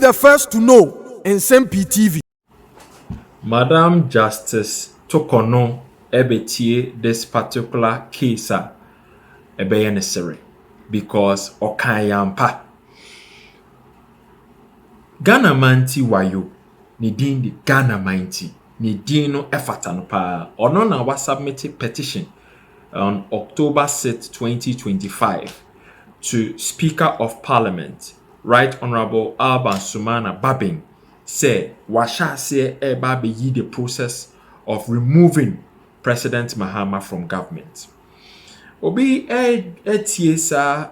the first to know in Nsem-Pii TV. Madam Justice Torkonoo ebetie this particular case ebeye necessary because okayampa Ghana manti wayo ni din di Ghana manti ni din no efata no pa ono na wa submit petition on October 6, 2025 to Speaker of Parliament Right Honorable Alban Sumana Babin say washa say eba be the process of removing President Mahama from government. Obi etiesa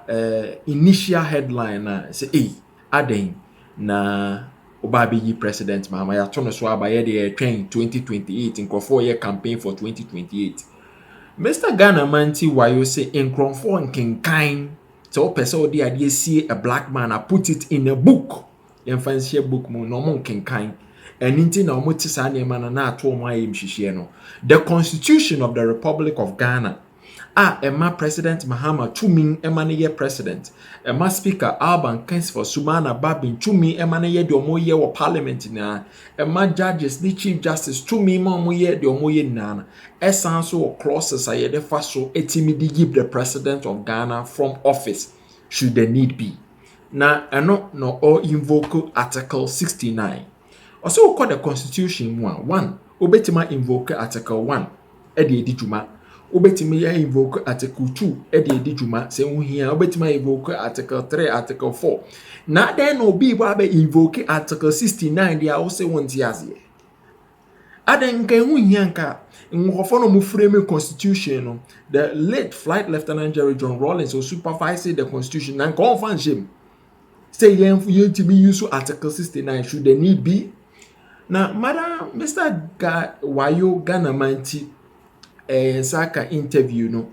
initial headline say aden na oba be President Mahama ya tono so abaye de train 2028 in 4-year campaign for 2028. Mr. Ghana Manti Wayoe say in Cronfo and Kinkain so person odi ade see a black man I put it in a book. Fancy book mo no mon Kinkain. And inti na omo tisa na na ato omo ayem hihie no. The Constitution of the Republic of Ghana Emma President Mahama Chumi Emma President Emma Speaker Alban for Sumana Babin Chumi Emma ye de omo ye wo parliament na Emma judges the Chief Justice Chumi mo ye de omo ye na essence or clauses aye de fa so etimi di give the President of Ghana from office should the need be. Na no or invoke Article 69. Also call the Constitution 1 obetima invoke Article 1 edi juma obetima ya invoke Article 2 edi juma se unhia obetima invoke Article 3 Article 4 na then obi ba be invoke Article 69 dia o se wonti azie aden kan unhia nka nwofo no mu frame Constitution no the late Flight Lieutenant Jerry John Rawlings who supervised the Constitution and confirm him say yen to be use Article 69 should the need be. Now, Madam Mr. Wayoe Ghana Manti Saka interview no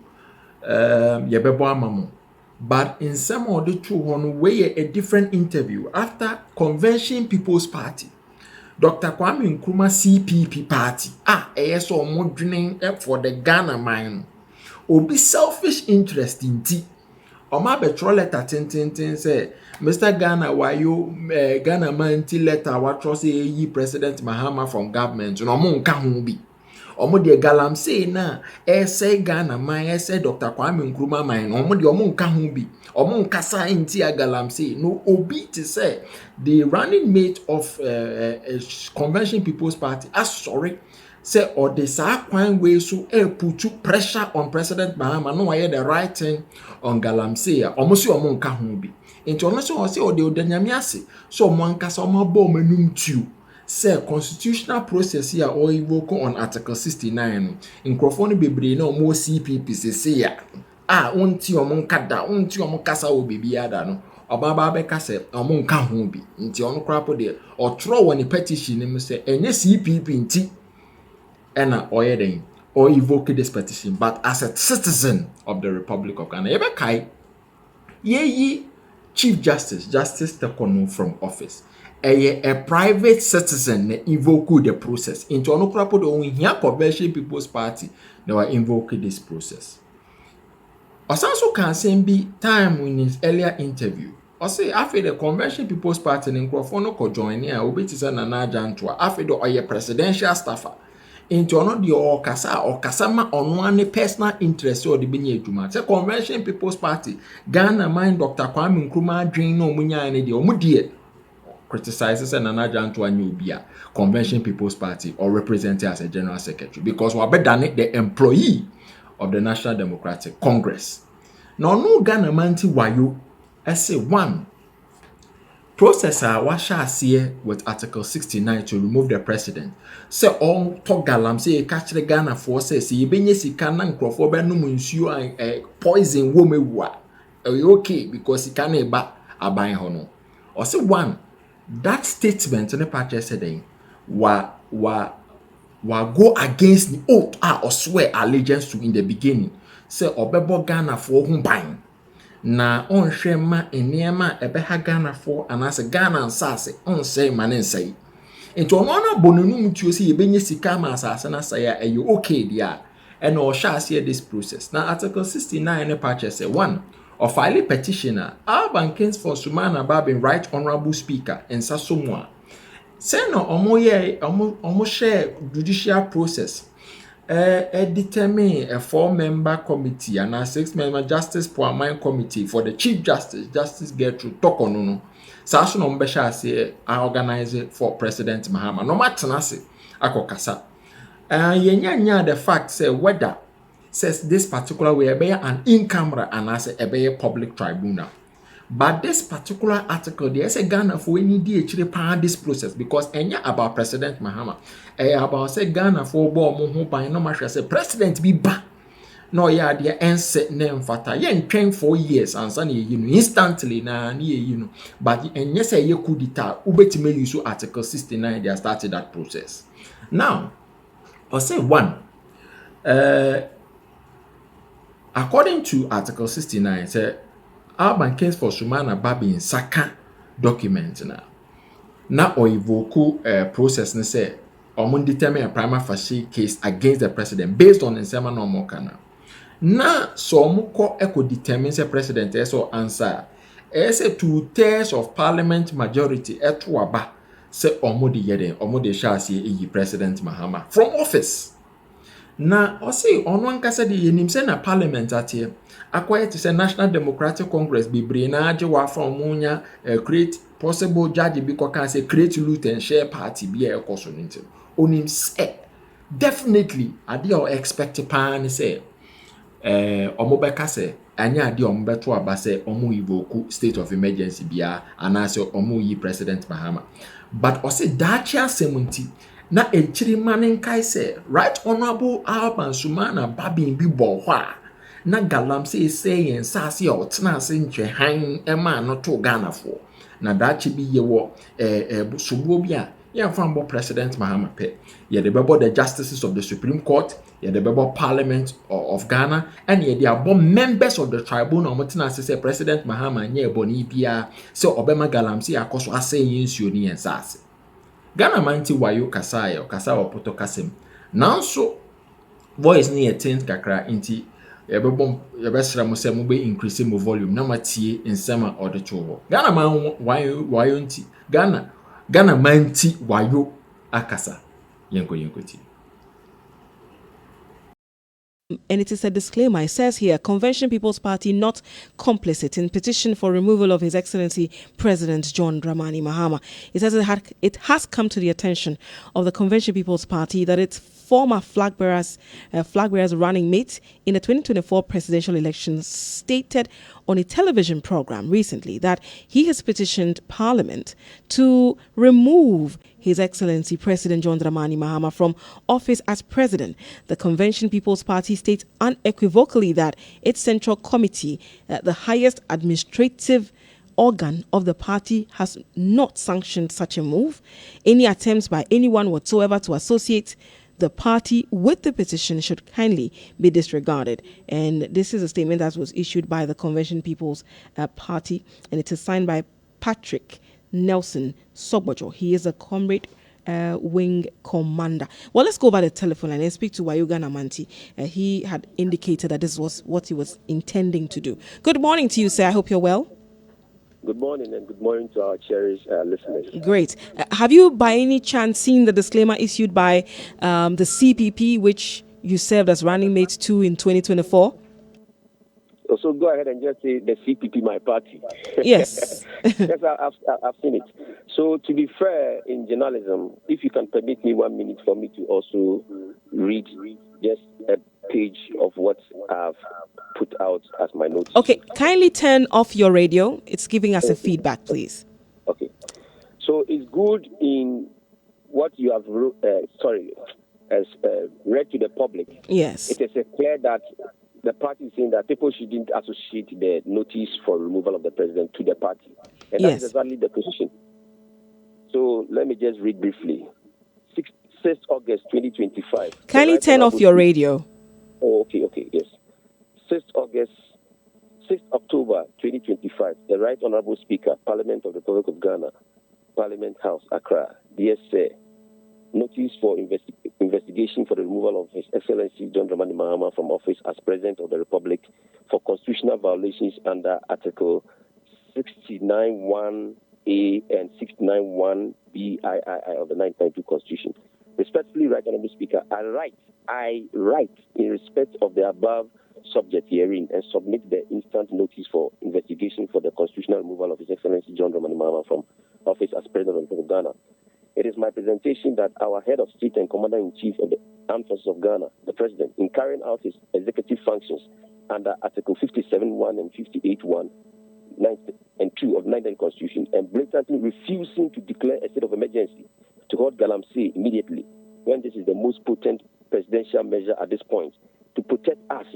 yebebo amamo. But in some of the two one way a different interview after Convention People's Party. Dr. Kwame Nkrumah CPP party. So modern for the Ghana man. Obi selfish interest in tea. Oma betro letter tin say Mr. Ghana Wayoe Ghana Manti letter what say ye President Mahama from government no mo nka ho bi omo de galam say na say Ghana man say Dr. Kwame Nkrumah man omo de omo nka ho bi omo nkasa inti galam say no obi to say the running mate of Convention People's Party sorry say or the kwan way so put pressure on President Mahama no why the right thing on Galamsey almost you among kahumbi into almost say or the nyamiase so monkasa mabo manum tu say constitutional process here or invoke on Article 69 in crofone bebre no more CPP say ya unti omonkada unti omokasa wo bibia no obaba be kase omonka ho bi nti ono krapo de otro woni petition nim say enye CPP nti ena oyeden or evoke this petition but as a citizen of the Republic of Ghana ebe kai ye Chief Justice Torkonoo from office a private citizen ne invoke the process into ono krapo de on hia Convention People's Party they were invoke this process. Osanso can say be time in his earlier interview or say after the Convention People's Party in Crawford ko join here obetisa na ajanto after the oye presidential staffer into ono the okasa ma ono ane personal interest or the benye adwuma say Convention People's Party Ghana mind Dr. Kwame Nkrumah dream no munya ne de omu de criticizes and anajanto anyu bia Convention People's Party or represented as a general secretary because we have done it the employee of the National Democratic Congress. Now no Ghana Manti Wayoe say one processor washa here with Article 69 to remove the president. Say on to galam say catch the Ghana for say benye sika na nkrofo be no nsuo poison wo mewa. Okay because he can eba aban ho no. Or say one that statement in the party said wa go against the oath or swear allegiance to in the beginning. Say obebo Ghana for ho ban. Na on shema eniema ebeha Ghana for anase Ghana nsase on say manen say enti ono na bonunu mutuo say ebenye sika ma asase na say okay dia and o sha say this process na Article 69 ne patch say one or file a petition Alban Kingsford Sumana Babin, Right Honorable Speaker, and Sasomwa. Say no omo share judicial process. Determine a 4-member committee and a 6-member Justice Poamine committee for the Chief Justice, Justice Gertrude Torkonoo. Saso no mbesha say I organize it for President Mahama. No matter akokasa. Yenya the fact say whether says this particular way be an in-camera and as a public tribunal. But this particular article, there's a Ghana for any DH this process because enya about President Mahama. About say Ghana for bo mo by no matter say President be ba. No ya dia ense name fata. Yen train 4 years and son instantly na but enya say ye coup d'etat ubetime use article 69 they started that process. Now, I say one according to article 69 say Alban Kingsford Sumana Babin Saka document na o evoke process ne say omo determine a prima facie case against the president based on nsema no mo kana na so omo ko eco determine say president so answer say 2/3 of parliament majority eto aba say omo de yede omo de sha say president Mahama from office na o say ono ankasa de yenim say na parliament atie acquired to say National Democratic Congress be na age wa from munya create possible judge because can say create loot and share party be a cause onim say definitely ade or expect pan say omobeka say anya ade ombeto aba say omo evoke state of emergency bia and say omo yi president Mahama but o say dacha 70 na enchiri manin kai say right honorable Alban Sumana Babin bi bo hwa na galam say yen sase o tena se nche han ema no to Ghana for na dachi bi ye wo subo bi a ye fan bo president Mahama pe ye de bebo the justices of the Supreme Court ye de bebo Parliament of Ghana and ye de abo members of the tribunal mo tena se president Mahama nye boni bia se obema galam se akoso ase yen suo ni yen sase Ghana manti wayo kasaya kasa opoto kasem nanso voice ni yetent kakra inti yebesra mo se mo be increase mo volume na matie nsema odecho Ghana man wayo nti Ghana manti wayo akasa yenko ti. And it is a disclaimer. It says here, Convention People's Party not complicit in petition for removal of His Excellency President John Dramani Mahama. It says it has come to the attention of the Convention People's Party that its former flag bearers running mate in the 2024 presidential elections stated on a television program recently that he has petitioned Parliament to remove His Excellency President John Dramani Mahama from office as president. The Convention People's Party states unequivocally that its central committee, the highest administrative organ of the party, has not sanctioned such a move. Any attempts by anyone whatsoever to associate the party with the petition should kindly be disregarded. And this is a statement that was issued by the Convention People's Party, and it is signed by Patrick Nelson Sobojo. He is a comrade wing commander. Well, let's go by the telephone line and speak to Wayoe Namanti. He had indicated that this was what he was intending to do. Good morning to you, sir. I hope you're well. Good morning, and good morning to our cherished listeners. Great. Have you by any chance seen the disclaimer issued by the CPP, which you served as running mate to in 2024? So go ahead and just say the CPP, my party. Yes. Yes, I've seen it. So to be fair in journalism, if you can permit me 1 minute for me to also read just a page of what I've put out as my notes. Okay, kindly turn off your radio. It's giving us a feedback, please. Okay. So it's good in what you have read to the public. Yes. It is clear that the party is saying that people shouldn't associate the notice for removal of the president to the party. And Yes. that is exactly the position. So let me just read briefly. 6th August 2025. Kindly turn off your radio. Oh, okay, yes. 6th October 2025. The Right Honorable Speaker, Parliament of the Republic of Ghana, Parliament House, Accra. Dear Sir, notice for investigation for the removal of His Excellency John Dramani Mahama from office as President of the Republic for constitutional violations under Article 69(1)A and 69(1)BII of the 1992 Constitution. Respectfully, Right Honourable Speaker, I write in respect of the above subject herein and submit the instant notice for investigation for the constitutional removal of His Excellency John Dramani Mahama from office as President of the Republic of Ghana. It is my presentation that our head of state and commander-in-chief of the Armed Forces of Ghana, the President, in carrying out his executive functions under Article 57(1) and 58(1) and 2 of the 1990 Constitution and blatantly refusing to declare a state of emergency to hold Galamsey immediately, when this is the most potent presidential measure at this point to protect us,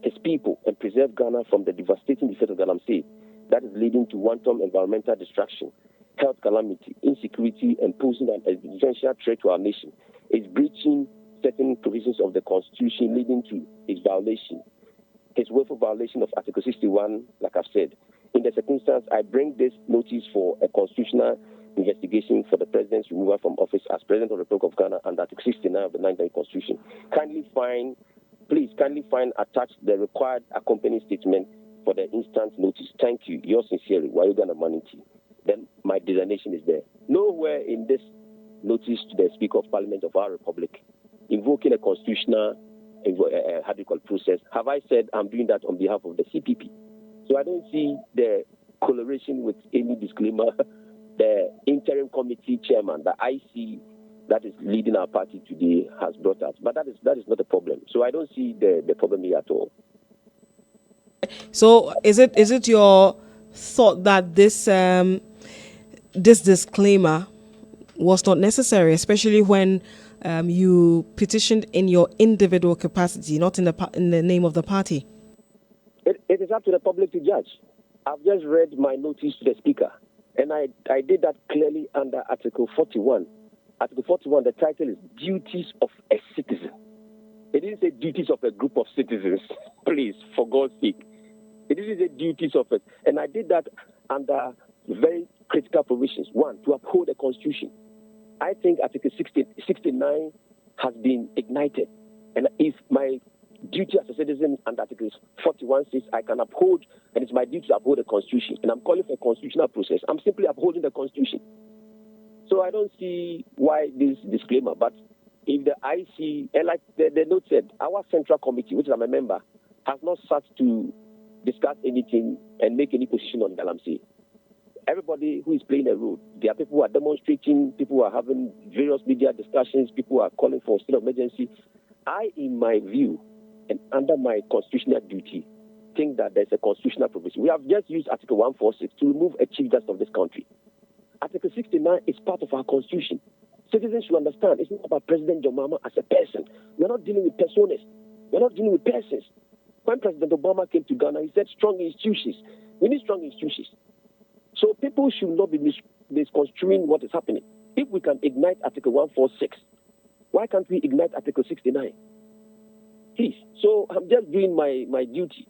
his people, and preserve Ghana from the devastating effects of Galamsey that is leading to wanton environmental destruction, health calamity, insecurity, and posing an existential threat to our nation, is breaching certain provisions of the Constitution, leading to its violation, his willful violation of Article 61, like I've said. In the circumstance, I bring this notice for a constitutional investigation for the President's removal from office as President of the Republic of Ghana under Article 69 of the 1990 Constitution. Please kindly find attached the required accompanying statement for the instant notice. Thank you. Yours sincerely, Wayoe Ghana. Then my designation is there. Nowhere in this notice to the Speaker of Parliament of our Republic, invoking a constitutional process, have I said I'm doing that on behalf of the CPP. So I don't see the correlation with any disclaimer. The interim committee chairman, the IC that is leading our party today, has brought us. But that is not a problem. So I don't see the problem here at all. So is it your thought that this disclaimer was not necessary, especially when you petitioned in your individual capacity, not in the name of the party? It is up to the public to judge. I've just read my notice to the Speaker, and I did that clearly under Article 41. Article 41, the title is Duties of a Citizen. It didn't say duties of a group of citizens. Please, for God's sake. It didn't say duties of it. And I did that under very critical provisions. One, to uphold the Constitution. I think Article 69 has been ignited. And if my duty as a citizen under Article 41 says I can uphold, and it's my duty to uphold the Constitution, and I'm calling for a constitutional process, I'm simply upholding the Constitution. So I don't see why this disclaimer. But if the IC, and like the note said, our central committee, which I'm a member, has not sat to discuss anything and make any position on Galamsey. Everybody who is playing a role, there are people who are demonstrating, people who are having various media discussions, people who are calling for a state of emergency. I, in my view, and under my constitutional duty, think that there's a constitutional provision. We have just used Article 146 to remove a chief justice of this country. Article 69 is part of our Constitution. Citizens should understand it's not about President John Mahama as a person. We're not dealing with personas. We're not dealing with persons. When President Obama came to Ghana, he said strong institutions. We need strong institutions. So people should not be misconstruing what is happening. If we can ignite Article 146, why can't we ignite Article 69? Please. So I'm just doing my duty,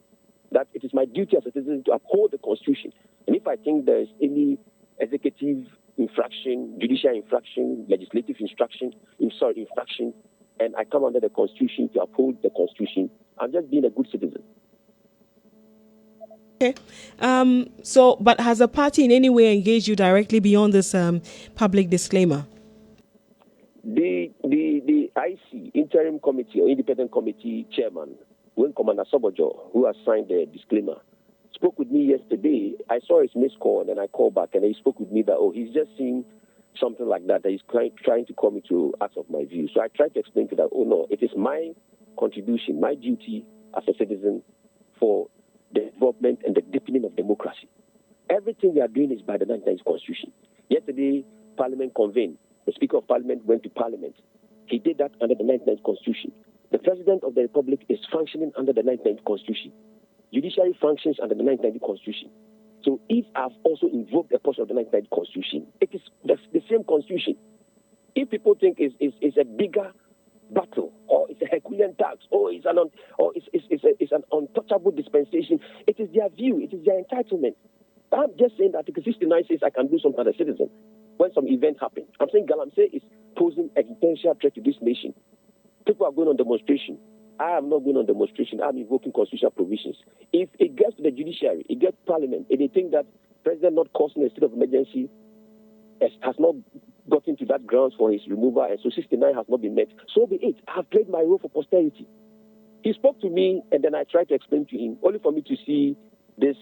that it is my duty as a citizen to uphold the Constitution. And if I think there is any executive infraction, judicial infraction, legislative infraction, and I come under the Constitution to uphold the Constitution, I'm just being a good citizen. Okay. But has the party in any way engaged you directly beyond this public disclaimer? The IC, Interim Committee or Independent Committee Chairman, Wing Commander Sobojo, who has signed the disclaimer, spoke with me yesterday. I saw his missed call and then I called back and he spoke with me that, he's just seeing something like that he's trying to call me to ask of my view. So I tried to explain to that, no, it is my contribution, my duty as a citizen for the development and the deepening of democracy. Everything we are doing is by the 1990 Constitution. Yesterday, Parliament convened. The Speaker of Parliament went to Parliament. He did that under the 1990 Constitution. The President of the Republic is functioning under the 1990 Constitution. Judiciary functions under the 1990 Constitution. So if I've also invoked a portion of the 1990 Constitution, it is the same Constitution. If people think it's a bigger battle, or it's a Herculean task, or it's an untouchable dispensation, it is their view, it is their entitlement. I'm just saying that Article 69 says I can do something as a citizen when some event happens. I'm saying Galamsey is posing existential threat to this nation. People are going on demonstration. I am not going on demonstration. I'm invoking constitutional provisions. If it gets to the judiciary, it gets parliament, and they think that president not causing a state of emergency has not gotten to that grounds for his removal, and so 69 has not been met, so be it. I have played my role for posterity. He spoke to me, and then I tried to explain to him, only for me to see this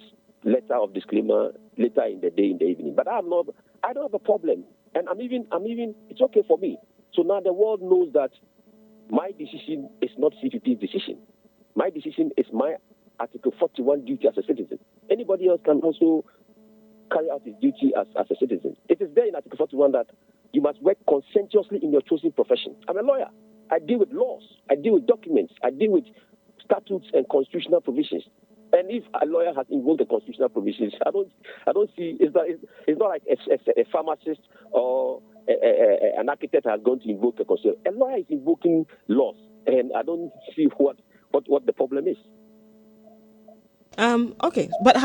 letter of disclaimer later in the day, in the evening. But I don't have a problem, and I'm even. It's okay for me. So now the world knows that my decision is not CPP's decision. My decision is my Article 41 duty as a citizen. Anybody else can also carry out his duty as a citizen. It is there in Article 41 that you must work conscientiously in your chosen profession. I'm a lawyer. I deal with laws. I deal with documents. I deal with statutes and constitutional provisions. And if a lawyer has invoked the constitutional provisions, I don't see. It's not like a pharmacist or an architect has gone to invoke the constitution. A lawyer is invoking laws, and I don't see what the problem is. Okay, but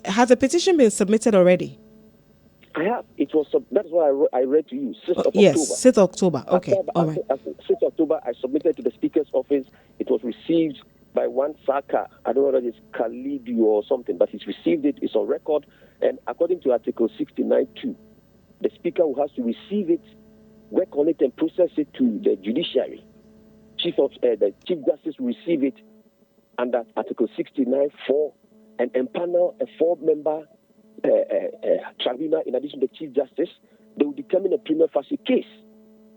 has a petition been submitted already? I have. It was. That's what I read to you. 6th of October. Yes, 6th October. Okay, all right. 6th October, I submitted to the Speaker's office. It was received by one Saka. I don't know whether it's Khalidi or something, but he's received it. It's on record. And according to Article 69(2), the Speaker who has to receive it, work on it, and process it to the judiciary. The Chief Justice will receive it under Article 69(4) and empanel a 4-member tribunal in addition to the Chief Justice. They will determine a prima facie case.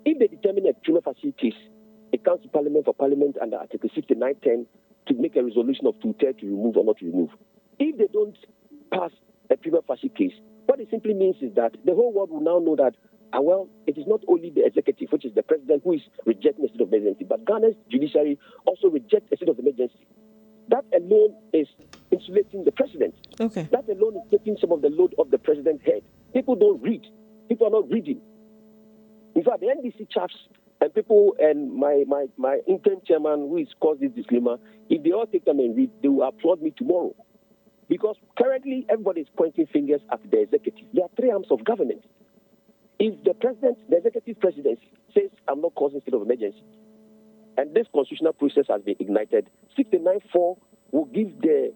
If they determine a prima facie case, it comes to Parliament for Parliament under Article 69(10) to make a resolution of 2/3 to remove or not to remove. If they don't pass a prima facie case, what it simply means is that the whole world will now know that, it is not only the executive, which is the president, who is rejecting a state of emergency, but Ghana's judiciary also rejects a state of emergency. That alone is insulating the president. Okay. That alone is taking some of the load off the president's head. People don't read. People are not reading. In fact, the NDC chaps and people and my interim chairman who is caused this disclaimer, if they all take them and read, they will applaud me tomorrow. Because currently, everybody is pointing fingers at the executive. There are 3 arms of government. If the executive presidency says, I'm not causing state of emergency, and this constitutional process has been ignited, 69(4) will give the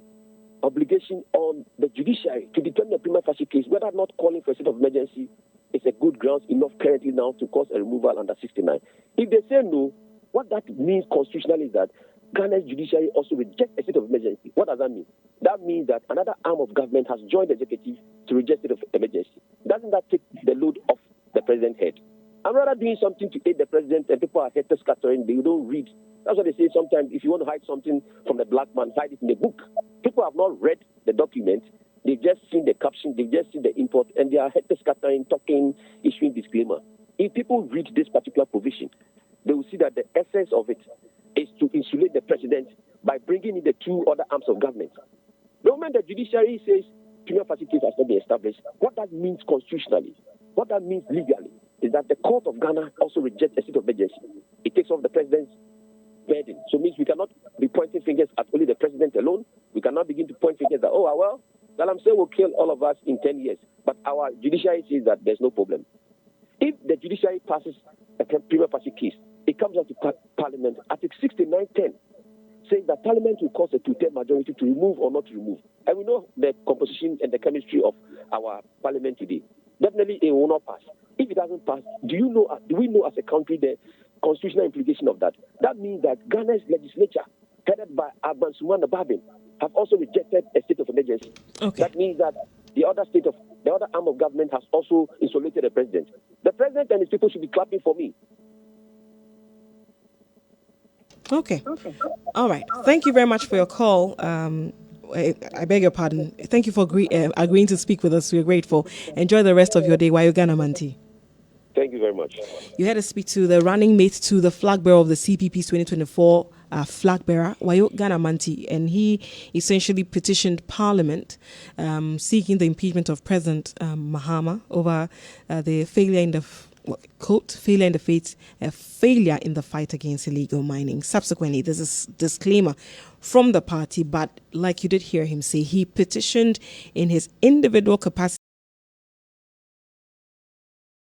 obligation on the judiciary to determine a prima facie case whether not calling for a state of emergency is a good grounds enough currently now to cause a removal under 69. If they say no, what that means constitutionally is that Ghana's judiciary also rejects a state of emergency. What does that mean? That means that another arm of government has joined the executive to reject state of emergency. Doesn't that take the load off the president's head? I'm rather doing something to aid the president, and people are head scattering. They don't read. That's what they say sometimes. If you want to hide something from the black man, hide it in a book. People have not read the document. They've just seen the caption. They've just seen the import, and they are head scattering, talking, issuing disclaimer. If people read this particular provision, they will see that the essence of it is to insulate the president by bringing in the 2 other arms of government. The moment the judiciary says prima facie case has not been established, what that means constitutionally, what that means legally, is that the court of Ghana also rejects a state of emergency. It takes off the president's burden. So it means we cannot be pointing fingers at only the president alone. We cannot begin to point fingers that, Salam say will kill all of us in 10 years. But our judiciary says that there's no problem. If the judiciary passes a prima facie case, it comes out to Parliament. Article 69(10) saying that Parliament will cause a 2/3 majority to remove or not to remove. And we know the composition and the chemistry of our Parliament today. Definitely it will not pass. If it doesn't pass, do we know as a country the constitutional implication of that? That means that Ghana's legislature, headed by Abban Sumana Babin, have also rejected a state of emergency. Okay. That means that the other arm of government has also insulated the president. The president and his people should be clapping for me. Okay. All right. Thank you very much for your call. I beg your pardon. Thank you for agreeing to speak with us. We're grateful. Enjoy the rest of your day. Wayoe Ghana-Manti. Thank you very much. You had to speak to the running mate to the flag bearer of the CPP's 2024 flag bearer, Wayoe Ghana-Manti, and he essentially petitioned Parliament seeking the impeachment of President Mahama over the failure in the failure in the fight against illegal mining. Subsequently, there's a disclaimer from the party, but like you did hear him say, he petitioned in his individual capacity